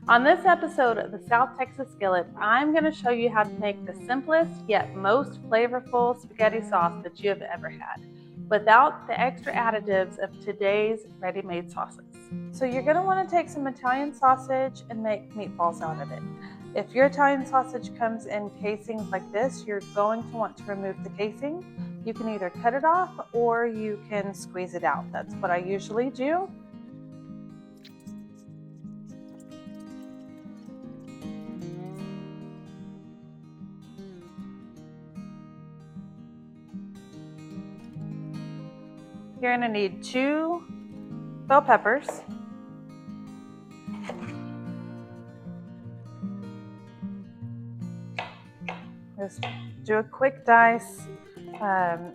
On this episode of the South Texas Skillet, I'm going to show you how to make the simplest yet most flavorful spaghetti sauce that you have ever had, without the extra additives of today's ready-made sauces. So you're going to want to take some Italian sausage and make meatballs out of it. If your Italian sausage comes in casings like this, you're going to want to remove the casing. You can either cut it off or you can squeeze it out. That's what I usually do. You're going to need 2 bell peppers, just do a quick dice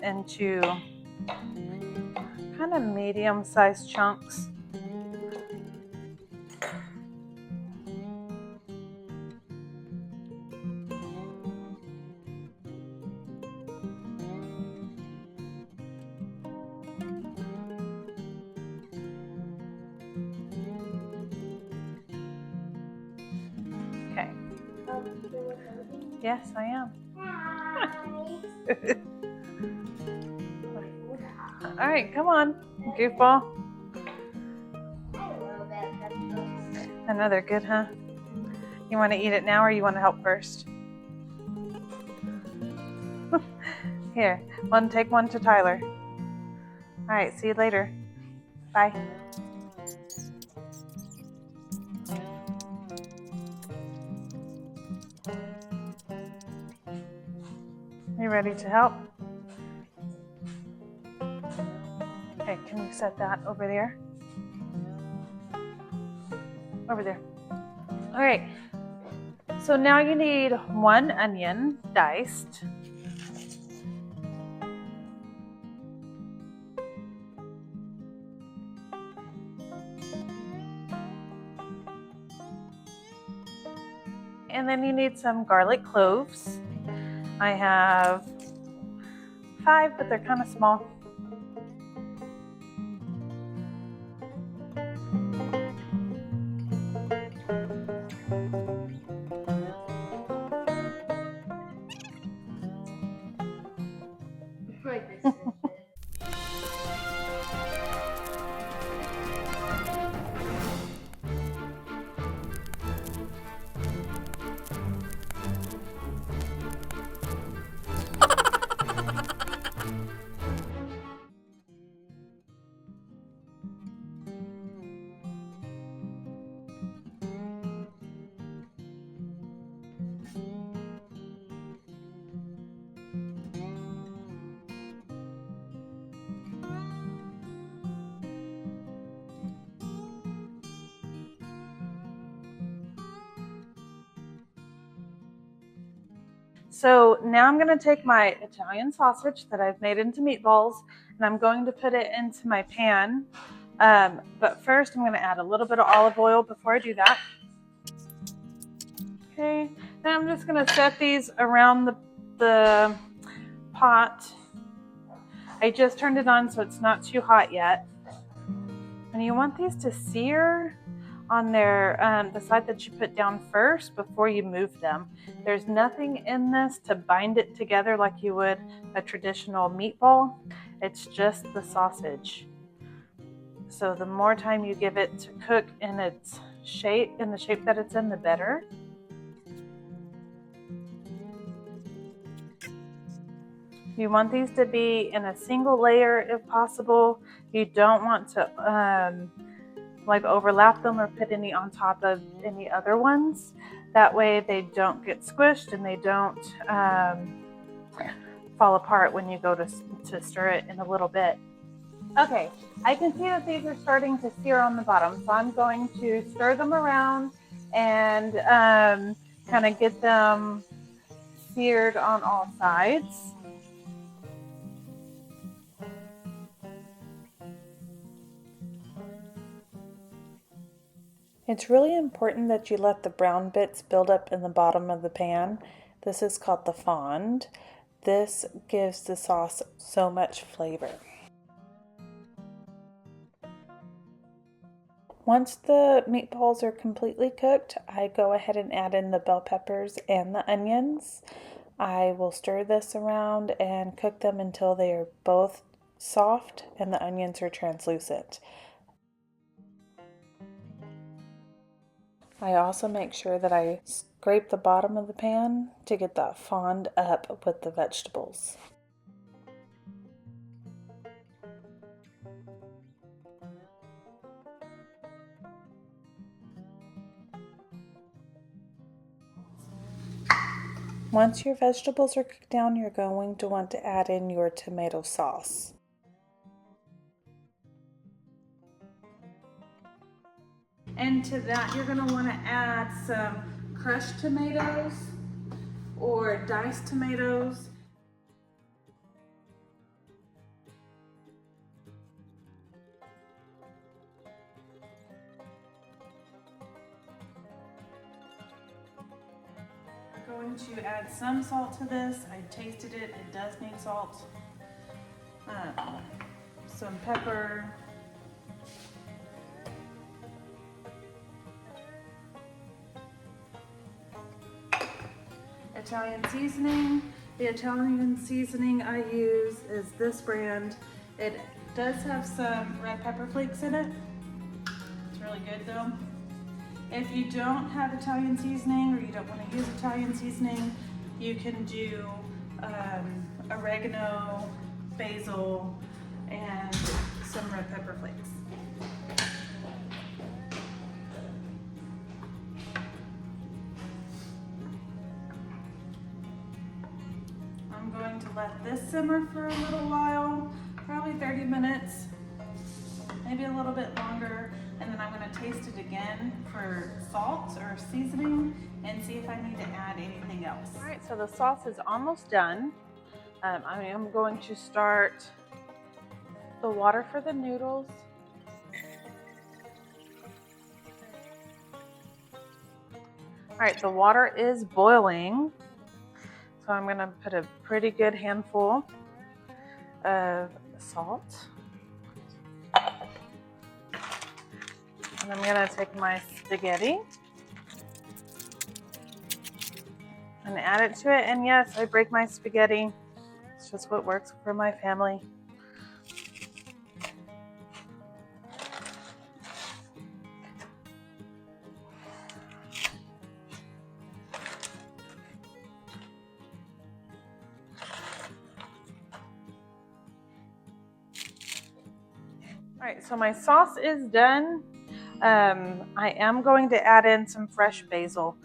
into kind of medium-sized chunks. Okay. Yes, I am. All right, come on, goofball. I know they're good, huh? You want to eat it now or you want to help first? Here, take one to Tyler. All right, see you later. Bye. You ready to help? Okay, can you set that over there? Over there. All right, so now you need 1 onion diced. And then you need some garlic cloves. I have 5, but they're kind of small. So now I'm going to take my Italian sausage that I've made into meatballs and I'm going to put it into my pan. But first I'm going to add a little bit of olive oil before I do that. Okay, then I'm just going to set these around the pot. I just turned it on so it's not too hot yet. And you want these to sear on the side that you put down first before you move them. There's nothing in this to bind it together like you would a traditional meatball. It's just the sausage. So the more time you give it to cook in its shape, in the shape that it's in, the better. You want these to be in a single layer if possible. You don't want to overlap them or put any on top of any other ones. That way they don't get squished and they don't fall apart when you go to stir it in a little bit. Okay, I can see that these are starting to sear on the bottom, so I'm going to stir them around and kind of get them seared on all sides. It's really important that you let the brown bits build up in the bottom of the pan. This is called the fond. This gives the sauce so much flavor. Once the meatballs are completely cooked, I go ahead and add in the bell peppers and the onions. I will stir this around and cook them until they are both soft and the onions are translucent. I also make sure that I scrape the bottom of the pan to get that fond up with the vegetables. Once your vegetables are cooked down, you're going to want to add in your tomato sauce. And to that, you're going to want to add some crushed tomatoes or diced tomatoes. I'm going to add some salt to this. I tasted it, it does need salt. Some pepper. Italian seasoning. The Italian seasoning I use is this brand. It does have some red pepper flakes in it. It's really good though. If you don't have Italian seasoning or you don't want to use Italian seasoning, you can do oregano, basil, and some red pepper flakes. I'm going to let this simmer for a little while, probably 30 minutes, maybe a little bit longer, and then I'm going to taste it again for salt or seasoning and see if I need to add anything else. All right, so the sauce is almost done. I am going to start the water for the noodles. All right, the water is boiling. So I'm going to put a pretty good handful of salt. And I'm going to take my spaghetti and add it to it. And yes, I break my spaghetti. It's just what works for my family. All right, so my sauce is done. I am going to add in some fresh basil.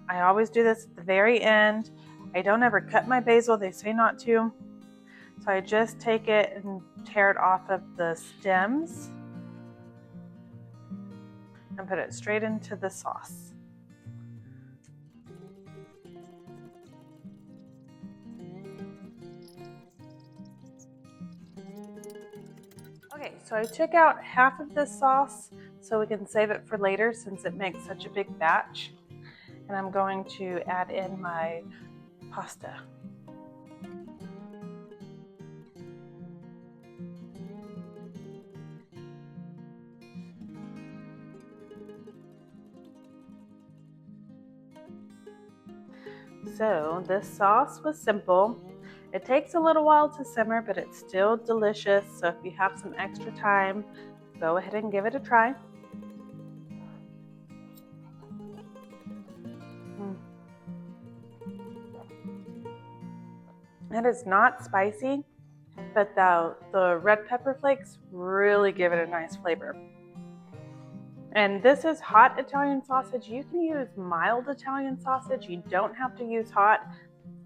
I always do this at the very end. I don't ever cut my basil, they say not to. So I just take it and tear it off of the stems and put it straight into the sauce. Okay, so I took out half of this sauce so we can save it for later since it makes such a big batch. And I'm going to add in my pasta. So this sauce was simple. It takes a little while to simmer, but it's still delicious. So if you have some extra time, go ahead and give it a try. It is not spicy, but the red pepper flakes really give it a nice flavor. And this is hot Italian sausage. You can use mild Italian sausage. You don't have to use hot.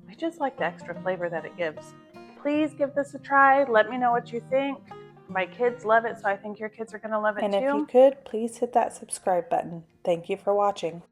I just like the extra flavor that it gives. Please give this a try. Let me know what you think. My kids love it, so I think your kids are going to love it too. And if you could, please hit that subscribe button. Thank you for watching.